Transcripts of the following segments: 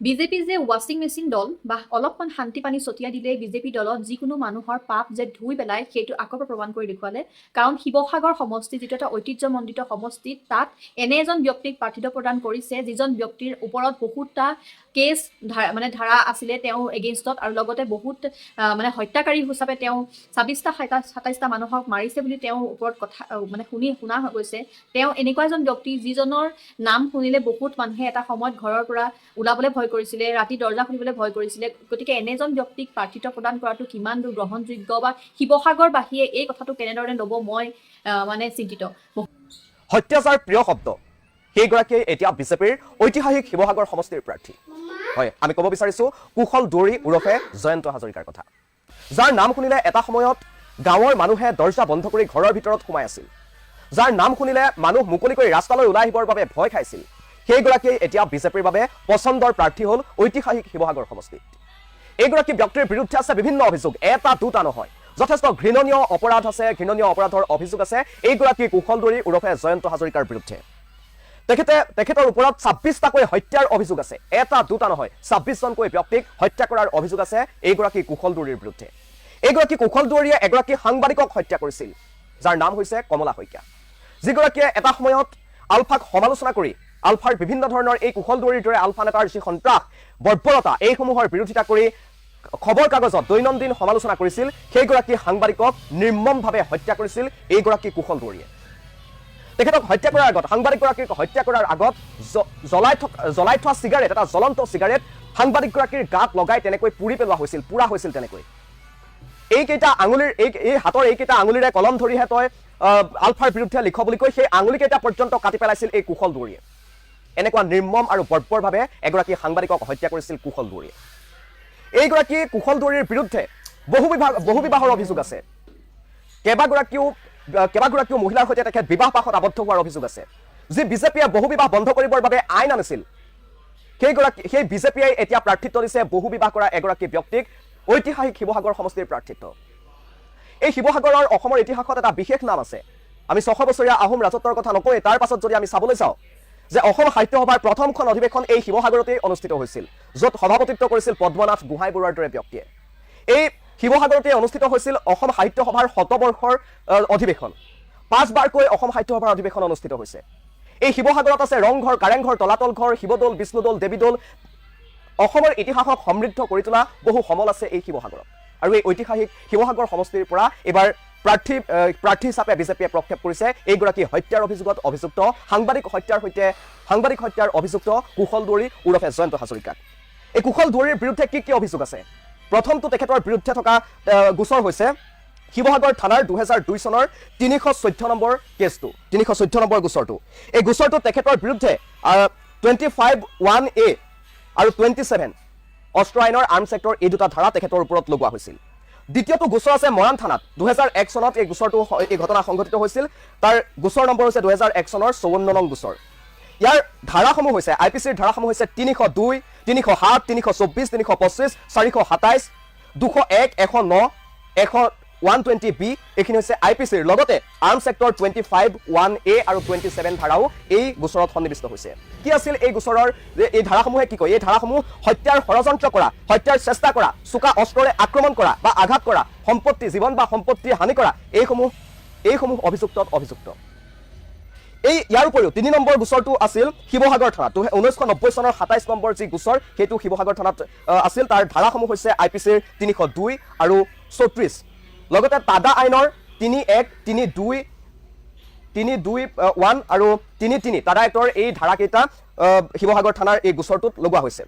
BJP যে ৱাশ্বিং machine দল বা অলপমান শান্তি পানী ছটিয়াই দিলে বিজেপি দলত যিকোনো মানুহৰ পাপ যে ধুই পেলাই সেইটো আকৌ প্ৰমাণ কৰি দেখুৱালে। কাৰণ শিৱসাগৰ সমষ্টি যিটো এটা ঐতিহ্যমণ্ডিত সমষ্টিত তাত এনে এজন ব্যক্তিক প্ৰাৰ্থিত্ব প্ৰদান কৰিছে যিজন ব্যক্তিৰ ওপৰত বহুতটা কেছ ধাৰা আছিলে তেওঁৰ এগেইনষ্টত, আৰু লগতে বহুত হত্যাকাৰী হিচাপে তেওঁ ২৬টা-২৭টা মানুহক মাৰিছে বুলি তেওঁৰ ওপৰত কথা শুনা গৈছে। তেওঁ এনেকুৱা এজন ব্যক্তি যিজনৰ নাম শুনিলে বহুত মানুহে এটা সময়ত ঘৰৰ পৰা ওলাবলৈ ভয় কৰিছিলে, ৰাতি দৰ্জা খুলিবলৈ ভয় কৰিছিলে। গতিকে এনেজন ব্যক্তিক প্ৰাৰ্থিত্ব প্ৰদান কৰাটো কিমান দূৰ গ্ৰহণযোগ্য বা শিৱসাগৰবাসীয়ে এই কথাটো কেনেদৰে ল'ব, মই চিন্তিত। হত্যাচাৰ প্ৰিয় শব্দ সেইগৰাকীয়ে এতিয়া বিজেপিৰ ঐতিহাসিক শিৱসাগৰ সমষ্টিৰ প্ৰাৰ্থী। হয়, আমি ক'ব বিচাৰিছোঁ কুশল দুৱৰী ওৰফে জয়ন্ত হাজৰিকাৰ কথা, যাৰ নাম শুনিলে এটা সময়ত গাঁৱৰ মানুহে দৰ্জা বন্ধ কৰি ঘৰৰ ভিতৰত সোমাই আছিল, যাৰ নাম শুনিলে মানুহ মুকলিকৈ ৰাস্তালৈ ওলাই আহিবৰ বাবে ভয় খাইছিল। সেইগৰাকীয়ে এতিয়া বিজেপিৰ বাবে পচন্দৰ প্ৰাৰ্থী হ'ল ঐতিহাসিক শিৱসাগৰ সমষ্টিত। এইগৰাকী ব্যক্তিৰ বিৰুদ্ধে আছে বিভিন্ন অভিযোগ, এটা দুটা নহয়, যথেষ্ট ঘৃণনীয় অপৰাধ আছে, ঘৃণনীয় অপৰাধৰ অভিযোগ আছে এইগৰাকী কুশল দুৱৰী ওৰফে জয়ন্ত হাজৰিকাৰ বিৰুদ্ধে। তেখেতৰ ওপৰত ২৬টাকৈ হত্যাৰ অভিযোগ আছে, এটা দুটা নহয়, ২৬জনকৈ ব্যক্তিক হত্যা কৰাৰ অভিযোগ আছে এইগৰাকী কুশল দুৱৰীৰ বিৰুদ্ধে। এইগৰাকী কুশল দুৱৰীয়ে এগৰাকী সাংবাদিকক হত্যা কৰিছিল, যাৰ নাম হৈছে কমলা শইকীয়া, যিগৰাকীয়ে এটা সময়ত আলফাক সমালোচনা কৰি আলফাৰ বিভিন্ন ধৰণৰ এই কুশল দুৱৰীৰ দৰে আলফা নেতাৰ যি সন্ত্ৰাস বৰ্বৰতা এইসমূহৰ বিৰোধিতা কৰি খবৰ কাগজত দৈনন্দিন সমালোচনা কৰিছিল। সেইগৰাকী সাংবাদিকক নিৰ্মমভাৱে হত্যা কৰিছিল এইগৰাকী কুশল দুৱৰীয়ে। তেখেতক হত্যা কৰাৰ আগত, সাংবাদিকগৰাকীক হত্যা কৰাৰ আগত জ্বলাই থোৱা চিগাৰেট, এটা জ্বলন্ত চিগাৰেট সাংবাদিকগৰাকীৰ গাত লগাই তেনেকৈ পুৰি পেলোৱা হৈছিল, পোৰা হৈছিল। তেনেকৈ এইকেইটা আঙুলিৰ এই হাতৰ এইকেইটা আঙুলিৰে কলম ধৰিহে তই আলফাৰ বিৰুদ্ধে লিখ বুলি কৈ সেই আঙুলিকেইটা পৰ্যন্ত কাটি পেলাইছিল এই কুশল দুৱৰীয়ে। এনেকুৱা নিৰ্মম আৰু বৰ্বৰভাৱে এগৰাকী সাংবাদিকক হত্যা কৰিছিল কুশল দুৱৰীয়ে। এইগৰাকী কুশল দুৱৰীৰ বিৰুদ্ধে বহু বিবাহৰ অভিযোগ আছে, কেইবাগৰাকীও মহিলাৰ সৈতে তেখেত বিবাহ পাশত আবদ্ধ হোৱাৰ অভিযোগ আছে। যি বিজেপিয়ে বহু বিবাহ বন্ধ কৰিবৰ বাবে আইন আনিছিল, সেই বিজেপিয়ে এতিয়া প্ৰাৰ্থিত্ব দিছে বহু বিবাহ কৰা এগৰাকী ব্যক্তিক ঐতিহাসিক শিৱসাগৰ সমষ্টিৰ প্ৰাৰ্থিত্ব। এই শিৱসাগৰৰ অসমৰ ইতিহাসত এটা বিশেষ নাম আছে। আমি ৬০০ বছৰীয়া আহোম ৰাজত্বৰ কথা নকওঁৱে, তাৰ পাছত যদি আমি চাবলৈ চাওঁ যে অসম সাহিত্য সভাৰ প্ৰথমখন অধিৱেশন এই শিৱসাগৰতেই অনুষ্ঠিত হৈছিল, য'ত সভাপতিত্ব কৰিছিল পদ্মনাথ গোহাঁই বৰুৱাৰ দৰে ব্যক্তিয়ে। এই শিৱসাগৰতে অনুষ্ঠিত হৈছিল অসম সাহিত্য সভাৰ ১০০বৰ্ষৰ অধিৱেশন। ৫বাৰকৈ অসম সাহিত্য সভাৰ অধিৱেশন অনুষ্ঠিত হৈছে। এই শিৱসাগৰত আছে ৰংঘৰ, কাৰেংঘৰ, তলাতল ঘৰ, শিৱদৌল, বিষ্ণুদৌল, দেৱীদৌল। অসমৰ ইতিহাসক সমৃদ্ধ কৰি তোলা বহু সমল আছে এই শিৱসাগৰত। আৰু এই ঐতিহাসিক শিৱসাগৰ সমষ্টিৰ পৰা এইবাৰ প্ৰাৰ্থী হিচাপে বিজেপিয়ে প্ৰক্ষেপ কৰিছে এইগৰাকী হত্যাৰ অভিযোগত অভিযুক্ত সাংবাদিক হত্যাৰ অভিযুক্ত কুশল দুৱৰী ওৰফে জয়ন্ত হাজৰিকাক। এই কুশল দুৱৰীৰ বিৰুদ্ধে কি অভিযোগ আছে? প্ৰথমটো তেখেতৰ বিৰুদ্ধে থকা গোচৰ হৈছে শিৱসাগৰ থানাৰ ২০০২ চনৰ ৩১৪ নম্বৰ কেছটো, ৩১৪ নম্বৰ গোচৰটো। এই গোচৰটো তেখেতৰ বিৰুদ্ধে 25(1)A আৰু 27 অস্ত্ৰ আইনৰ আৰ্মছ এক্টৰ এই দুটা ধাৰা তেখেতৰ ওপৰত লগোৱা হৈছিল। দ্বিতীয়টো গোচৰ আছে মৰাণ থানাত। ২০০১ চনত এই ঘটনা সংঘটিত হৈছিল। তাৰ গোচৰ নম্বৰ হৈছে ২০০১ চনৰ ৫৪ নং গোচৰ। ইয়াৰ ধাৰাসমূহ হৈছে IPCৰ ধাৰাসমূহ হৈছে ৩০২, ৩০৭, ৩২৪, ৩২৫, ৪২৭, ২০১, ১০৯, 120B এইখিনি হৈছে IPCৰ। লগতে আৰ্মছ এক্টৰ 25(1)A আৰু 27 ধাৰাও এই গোচৰত সন্নিৱিষ্ট হৈছে। কি আছিল এই গোচৰৰ এই ধাৰাসমূহে কি কয়? এই ধাৰাসমূহ হত্যাৰ ষড়যন্ত্ৰ কৰা, হত্যাৰ চেষ্টা কৰা, চোকা অস্ত্ৰৰে আক্ৰমণ কৰা বা আঘাত কৰা, সম্পত্তি, জীৱন বা সম্পত্তি হানি কৰা, এইসমূহ অভিযুক্ত। ইয়াৰ উপৰিও ৩ নম্বৰ গোচৰটো আছিল শিৱসাগৰ থানাত। 1990 চনৰ ২৭ নম্বৰ যি গোচৰ সেইটো শিৱসাগৰ থানাত আছিল। তাৰ ধাৰাসমূহ হৈছে IPCৰ ৩০২ আৰু ৩৪। লগতে তাদা আইনৰ ৩১, ৩২(1) আৰু ৩৩ তাদা এক্টৰ এই ধাৰাকেইটা শিৱসাগৰ থানাৰ এই গোচৰটোত লগোৱা হৈছে।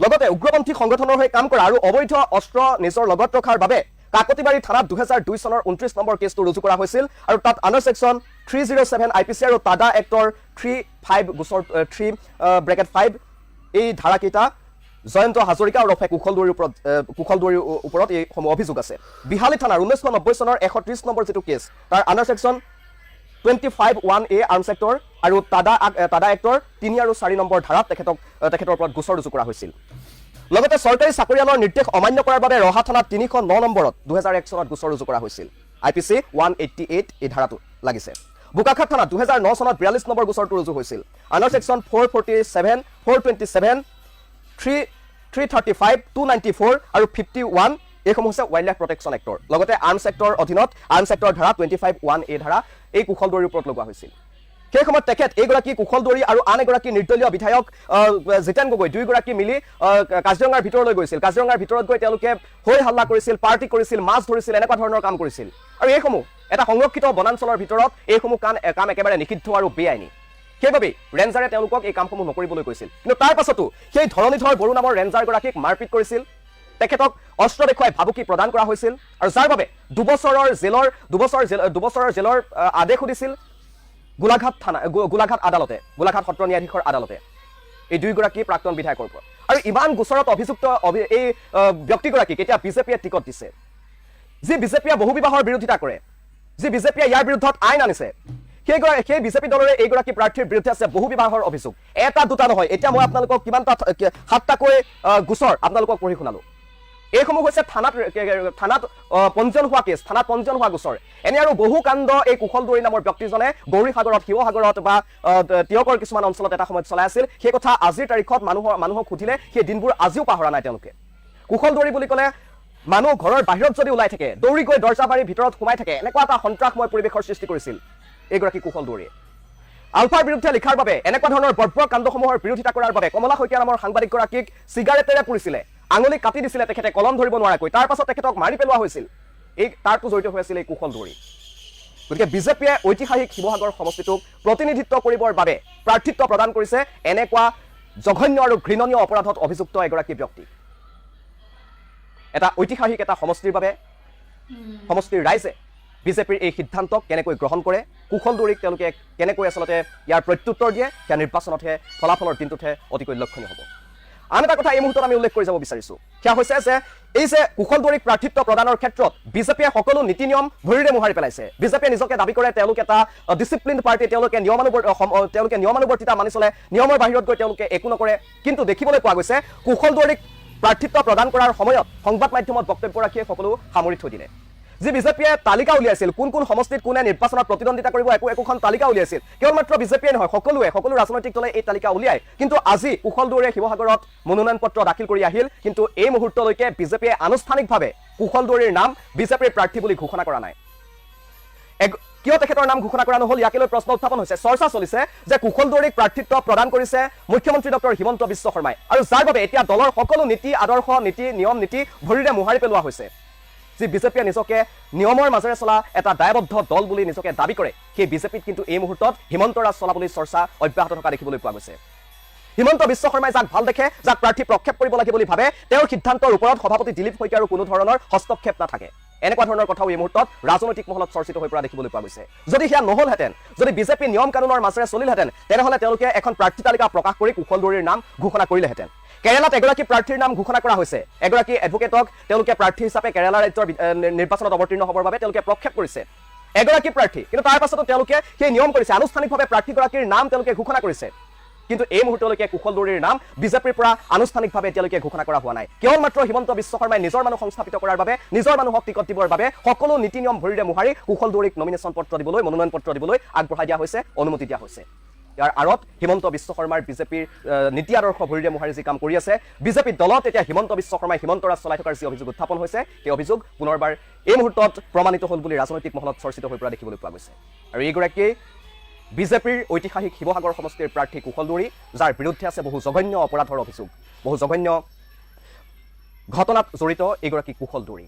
লগতে উগ্ৰপন্থী সংগঠনৰ হৈ কাম কৰা আৰু অবৈধ অস্ত্ৰ নিজৰ লগত ৰখাৰ বাবে কাকতিবাৰী থানাত ২০০২ চনৰ ২৯ নম্বৰ কেছটো ৰুজু কৰা হৈছিল। আৰু তাত আণ্ডাৰ ছেকশ্যন 307 IPC আৰু তাদা এক্টৰ 3(5) গোচৰ 3(5) এই ধাৰাকেইটা জয়ন্ত হাজৰিকা ওৰফে কুশল দুৱৰীৰ ওপৰত এইসমূহ অভিযোগ আছে। বিহালী থানাৰ 1990 চনৰ ১৩০ নম্বৰ যিটো কেছ, তাৰ under section 25(1)A arms actor আৰু তাদা এক্টৰ ৩ আৰু ৪ নম্বৰ ধাৰাত তেখেতৰ ওপৰত গোচৰ ৰুজু কৰা হৈছিল। লগতে চৰকাৰী চাকৰিয়ালৰ নিৰ্দেশ অমান্য কৰাৰ বাবে ৰহা থানাত ৩০৯ নম্বৰত ২০০১ চনত গোচৰ ৰুজু কৰা হৈছিল। IPC 188 এই ধাৰাটো লাগিছে। বোকাখাত থানাত ২০০৯ চনত ৪২ নম্বৰ গোচৰটো ৰুজু হৈছিল। আণ্ডাৰ ছেকশ্যন 447, 427, 335, 294 আৰু 51 এইসমূহ হৈছে ৱাইল্ড লাইফ প্ৰটেকশ্যন এক্টৰ। লগতে আৰ্মছ এক্টৰ অধীনত আৰ্মছ এক্টৰ ধাৰা 25(1)A ধাৰা এই কুশল দুৱৰীৰ ওপৰত লগোৱা হৈছিল। সেই সময়ত তেখেত এইগৰাকী কুশল দুৱৰী আৰু আন এগৰাকী নিৰ্দলীয় বিধায়ক জিতেন গগৈ দুয়োগৰাকী মিলি কাজিৰঙাৰ ভিতৰলৈ গৈছিল। কাজিৰঙাৰ ভিতৰত গৈ তেওঁলোকে হৈ হাল্লা কৰিছিল, পাৰ্টি কৰিছিল, মাছ ধৰিছিল, এনেকুৱা ধৰণৰ কাম কৰিছিল। আৰু এইসমূহ এটা সংৰক্ষিত বনাঞ্চলৰ ভিতৰত এইসমূহ কাম একেবাৰে নিষিদ্ধ আৰু বেআইনী। সেইবাবেই ৰেঞ্জাৰে তেওঁলোকক এই কামসমূহ নকৰিবলৈ কৈছিল। কিন্তু তাৰ পাছতো সেই ধৰণীধৰ বড়ো নামৰ ৰেঞ্জাৰগৰাকীক মাৰপিট কৰিছিল, তেখেতক অস্ত্ৰ দেখুৱাই ভাবুকি প্ৰদান কৰা হৈছিল আৰু যাৰ বাবে দুবছৰৰ জেলৰ আদেশো দিছিল গোলাঘাট আদালতে, গোলাঘাট সত্ৰ ন্যায়াধীশৰ আদালতে এই দুয়োগৰাকী প্ৰাক্তন বিধায়কৰ ওপৰত। আৰু ইমান গোচৰত অভিযুক্ত এই ব্যক্তিগৰাকীক এতিয়া বিজেপিয়ে টিকট দিছে। যি বিজেপিয়ে বহু বিবাহৰ বিৰোধিতা কৰে, যি বিজেপিয়ে ইয়াৰ বিৰুদ্ধত আইন আনিছে, সেই বিজেপি দলৰে এইগৰাকী প্ৰাৰ্থীৰ বিৰুদ্ধে আছে বহু বিবাহৰ অভিযোগ। এটা দুটা নহয়, এতিয়া মই আপোনালোকক কিমানটা 7টাকৈ গোচৰ আপোনালোকক পঢ়ি শুনালো। এইসমূহ হৈছে থানাত পঞ্জীয়ন হোৱা কেছ, থানাত পঞ্জীয়ন হোৱা গোচৰ। এনে আৰু বহু কাণ্ড এই কুশল দুৱৰী নামৰ ব্যক্তিজনে গৌৰীসাগৰত, শিৱসাগৰত বা তিয়কৰ কিছুমান অঞ্চলত এটা সময়ত চলাই আছিল। সেই কথা আজিৰ তাৰিখত মানুহক সুধিলে সেই দিনবোৰ আজিও পাহৰা নাই তেওঁলোকে। কুশল দুৱৰী বুলি ক'লে মানুহ ঘৰৰ বাহিৰত যদি ওলাই থাকে, দৌৰি গৈ দৰ্জা বাৰীৰ ভিতৰত সোমাই থাকে, এনেকুৱা এটা সন্ত্ৰাসময় পৰিৱেশৰ সৃষ্টি কৰিছিল এইগৰাকী কুশল দুৱৰীয়ে। আলফাৰ বিৰুদ্ধে লিখাৰ বাবে, এনেকুৱা ধৰণৰ বৰ্বৰ কাণ্ডসমূহৰ বিৰোধিতা কৰাৰ বাবে কমলা শইকীয়া নামৰ সাংবাদিকগৰাকীক চিগাৰেটেৰে পুৰিছিলে, আঙুলি কাটি দিছিলে তেখেতে কলম ধৰিব নোৱাৰাকৈ। তাৰ পাছত তেখেতক মাৰি পেলোৱা হৈছিল। তাৰতো জড়িত হৈ আছিল এই কুশল দুৱৰী। গতিকে বিজেপিয়ে ঐতিহাসিক শিৱসাগৰ সমষ্টিটোক প্ৰতিনিধিত্ব কৰিবৰ বাবে প্ৰাৰ্থিত্ব প্ৰদান কৰিছে এনেকুৱা জঘন্য আৰু ঘৃণনীয় অপৰাধত অভিযুক্ত এগৰাকী ব্যক্তি। এটা ঐতিহাসিক এটা সমষ্টিৰ বাবে সমষ্টিৰ ৰাইজে বিজেপিৰ এই সিদ্ধান্তক কেনেকৈ গ্ৰহণ কৰে, কুশল দুৱৰীক তেওঁলোকে কেনেকৈ আচলতে ইয়াৰ প্ৰত্যুত্তৰ দিয়ে, সেয়া নিৰ্বাচনতহে, ফলাফলৰ দিনটোতহে অতিকৈ লক্ষণীয় হ'ব। আন এটা কথা এই মুহূৰ্তত আমি উল্লেখ কৰি যাব বিচাৰিছোঁ, সেয়া হৈছে যে এই যে কুশল দুৱৰীক প্ৰাৰ্থিত্ব প্ৰদানৰ ক্ষেত্ৰত বিজেপিয়ে সকলো নীতি নিয়ম ভৰিৰে মোহাৰি পেলাইছে। বিজেপিয়ে নিজকে দাবী কৰে তেওঁলোক এটা ডিচিপ্লিন পাৰ্টি, তেওঁলোকে নিয়মানুৱৰ্তিতা মানি চলে, নিয়মৰ বাহিৰত গৈ তেওঁলোকে একো নকৰে। কিন্তু দেখিবলৈ পোৱা গৈছে কুশল দুৱৰীক প্ৰাৰ্থিত্ব প্ৰদান কৰাৰ সময়ত সংবাদ মাধ্যমত বক্তব্য ৰাখিয়ে সকলো সামৰি থৈ দিলে। যি বিজেপিয়ে তালিকা উলিয়াইছিল কোন কোন সমষ্টিত কোনে নিৰ্বাচনত প্ৰতিদ্বন্দ্বিতা কৰিব, একোখন তালিকা উলিয়াইছিল। কেৱল মাত্ৰ বিজেপিয়ে নহয়, সকলো ৰাজনৈতিক দলে এই তালিকা উলিয়াই। কিন্তু আজি কুশল দুৱৰীয়ে শিৱসাগৰত মনোনয়ন পত্ৰ দাখিল কৰি আহিল। কিন্তু এই মুহূৰ্তলৈকে বিজেপিয়ে আনুষ্ঠানিকভাৱে কুশল দুৱৰীৰ নাম বিজেপিৰ প্ৰাৰ্থী বুলি ঘোষণা কৰা নাই। কিয় তেখেতৰ নাম ঘোষণা কৰা নহ'ল, ইয়াকে লৈ প্ৰশ্ন উত্থাপন হৈছে। চৰ্চা চলিছে যে কুশল দুৱৰীক প্ৰাৰ্থিত্ব প্ৰদান কৰিছে মুখ্যমন্ত্ৰী ডক্টৰ হিমন্ত বিশ্ব শৰ্মাই, আৰু যাৰ বাবে এতিয়া দলৰ সকলো নীতি আদৰ্শ, নিয়ম নীতি ভৰিৰে মোহাৰি পেলোৱা হৈছে। যি বিজেপিয়ে নিজকে নিয়মৰ মাজেৰে চলা এটা দায়বদ্ধ দল বুলি নিজকে দাবী কৰে, সেই বিজেপিত কিন্তু এই মুহূৰ্তত হিমন্ত ৰাজ চলাবলৈ চৰ্চা অব্যাহত থকা দেখিবলৈ পোৱা গৈছে। হিমন্ত বিশ্ব শৰ্মাই যাক ভাল দেখে, যাক প্ৰাৰ্থী প্ৰক্ষেপ কৰিব লাগে বুলি ভাবে, তেওঁৰ সিদ্ধান্তৰ ওপৰত সভাপতি দিলীপ শইকীয়াৰো কোনো ধৰণৰ হস্তক্ষেপ নাথাকে। এনেকুৱা ধৰণৰ কথাও এই মুহূৰ্তত ৰাজনৈতিক মহলত চৰ্চিত হৈ পৰা দেখিবলৈ পোৱা গৈছে। যদি সেয়া নহলহেঁতেন, যদি বিজেপি নিয়ম কানুনৰ মাজেৰে চলিলহেঁতেন, তেনেহ'লে তেওঁলোকে এখন প্ৰাৰ্থী তালিকা প্ৰকাশ কৰি কুশল দুৱৰীৰ নাম ঘোষণা কৰিলেহেঁতেন। কেৰালাত এগৰাকী প্ৰাৰ্থীৰ নাম ঘোষণা কৰা হৈছে। এগৰাকী এডভোকেটক তেওঁলোকে প্ৰাৰ্থী হিচাপে কেৰালা ৰাজ্যৰ নিৰ্বাচনত অৱতীৰ্ণ হ'বৰ বাবে তেওঁলোকে প্ৰক্ষেপ কৰিছে। এগৰাকী প্ৰাৰ্থী, কিন্তু তাৰ পাছতো তেওঁলোকে সেই নিয়ম কৰিছে, আনুষ্ঠানিকভাৱে প্ৰাৰ্থীগৰাকীৰ নাম তেওঁলোকে ঘোষণা কৰিছে। কিন্তু এই মুহূৰ্তলৈকে কুশল দুৱৰীৰ নাম বিজেপিৰ পৰা আনুষ্ঠানিকভাৱে এতিয়ালৈকে ঘোষণা কৰা হোৱা নাই। কেৱল মাত্ৰ হিমন্ত বিশ্ব শৰ্মাই নিজৰ মানুহ সংস্থাপিত কৰাৰ বাবে, নিজৰ মানুহক টিকট দিবৰ বাবে সকলো নীতি নিয়ম ভৰিৰে মোহাৰি কুশল দুৱৰীক নমিনেশ্যন পত্ৰ দিবলৈ, মনোনয়ন পত্ৰ দিবলৈ আগবঢ়াই দিয়া হৈছে, অনুমতি দিয়া হৈছে। ইয়াৰ আঁৰত হিমন্ত বিশ্ব শৰ্মাৰ বিজেপিৰ নীতি আদৰ্শ ভৰিৰে মোহাৰি যি কাম কৰি আছে, বিজেপি দলত এতিয়া হিমন্ত বিশ্ব শৰ্মাই হিমন্ত ৰাজ চলাই থকাৰ যি অভিযোগ উত্থাপন হৈছে, সেই অভিযোগ পুনৰবাৰ এই মুহূৰ্তত প্ৰমাণিত হ'ল বুলি ৰাজনৈতিক মহলত চৰ্চিত হৈ পৰা দেখিবলৈ পোৱা গৈছে। আৰু এইগৰাকীয়ে বিজেপিৰ ঐতিহাসিক শিৱসাগৰ সমষ্টিৰ প্ৰাৰ্থী কুশল দুৱৰী, যাৰ বিৰুদ্ধে আছে বহু জঘন্য অপৰাধৰ অভিযোগ, বহু জঘন্য ঘটনাত জড়িত এইগৰাকী কুশল দুৱৰী।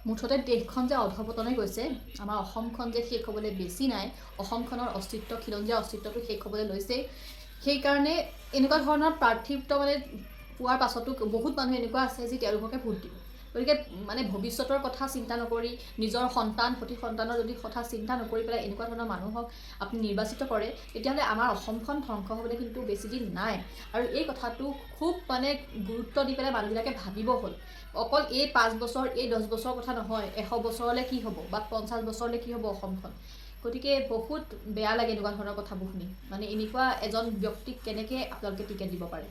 মুঠতে দেশখন যে অধপতনে গৈছে, আমাৰ অসমখন যে শেষ হ'বলৈ বেছি নাই, অসমখনৰ অস্তিত্ব, খিলঞ্জীয়া অস্তিত্বটো শেষ হ'বলৈ লৈছে। সেইকাৰণে এনেকুৱা ধৰণৰ প্ৰাৰ্থিত্ব পোৱাৰ পাছতো বহুত মানুহ এনেকুৱা আছে যি তেওঁলোককে ভোট দিব। গতিকে ভৱিষ্যতৰ কথা চিন্তা নকৰি, নিজৰ সন্তান সতি সন্তানৰ যদি কথা চিন্তা নকৰি পেলাই এনেকুৱা ধৰণৰ মানুহক আপুনি নিৰ্বাচিত কৰে, তেতিয়াহ'লে আমাৰ অসমখন ধ্বংস হ'বলৈ কিন্তু বেছি দিন নাই। আৰু এই কথাটো খুব গুৰুত্ব দি পেলাই মানুহবিলাকে ভাবিব হ'ল। অকল এই 5 বছৰ, এই 10 বছৰৰ কথা নহয়, 100 বছৰলৈ কি হ'ব বা 50 বছৰলৈ কি হ'ব অসমখন। গতিকে বহুত বেয়া লাগে এনেকুৱা ধৰণৰ কথাবোৰ শুনি। এনেকুৱা এজন ব্যক্তিক কেনেকৈ আপোনালোকে টিকেট দিব পাৰে।